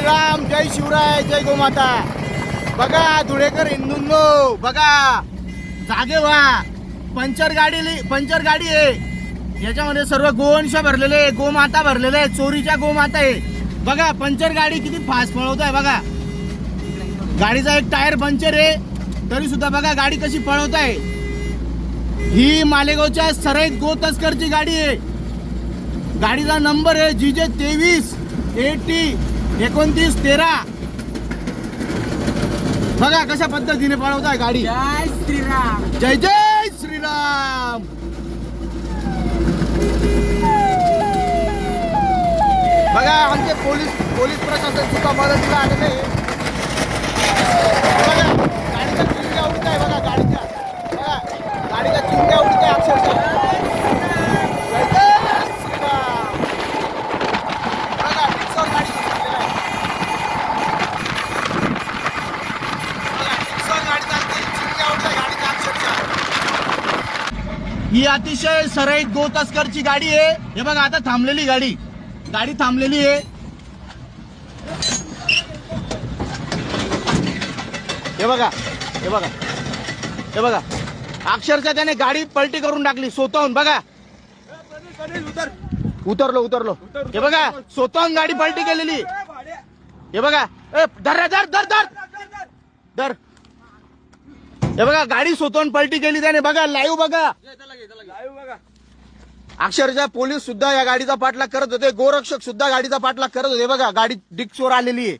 श्रीराम, जय शिवराय, जय गोमाता. बघा धुळेकर हिंदूंनो, बघा जागे व्हा. पंचर गाडी आहे. याच्यामध्ये सर्व गोवंश भरलेले, गोमाता भरलेले आहे, चोरीच्या गोमाता आहे. बघा पंचर गाडी किती फास्ट पळवत आहे. बघा गाडीचा एक टायर पंचर आहे तरी सुद्धा बघा गाडी कशी पळवत आहे. ही मालेगावच्या सराईत गो तस्करची गाडी आहे. गाडीचा नंबर आहे GJ 23 AT 2913. बघा कशा पद्धतीने पळवत आहे गाडी. जय श्रीराम. जय जय श्रीराम. बघा आमचे पोलीस प्रशासन सुद्धा मदतीला आलेले आहे. बघा गाडीच्या चिंध्या उडत आहे. बघा गाडीच्या चिंध्या उडत आहे अक्षरशः. जय जय श्रीराम. बघा डिक्सर गाडी चाललेली आहे. बघा डिक्सर गाडी चालते, चिंध्या उडत आहे गाडीच्या अक्षरशः. ही अतिशय सराईत गो तस्करची गाडी आहे. हे बघा आता थांबलेली गाडी थांबलेली आहे. हे बघा अक्षरशः त्याने गाडी पलटी करून टाकली स्वतःहून. बघा उतरलो. हे बघा स्वतःहून गाडी पलटी केलेली. हे बघा धर. हे बघा गाडी स्वतःहून पलटी केली त्याने. बघा लाईव्ह बघा. अक्षरशः पोलीस सुद्धा या गाडीचा पाठलाग करत होते, गोरक्षक सुद्धा गाडीचा पाठलाग करत होते. बघा गाडी डिक्सवर आलेली आहे.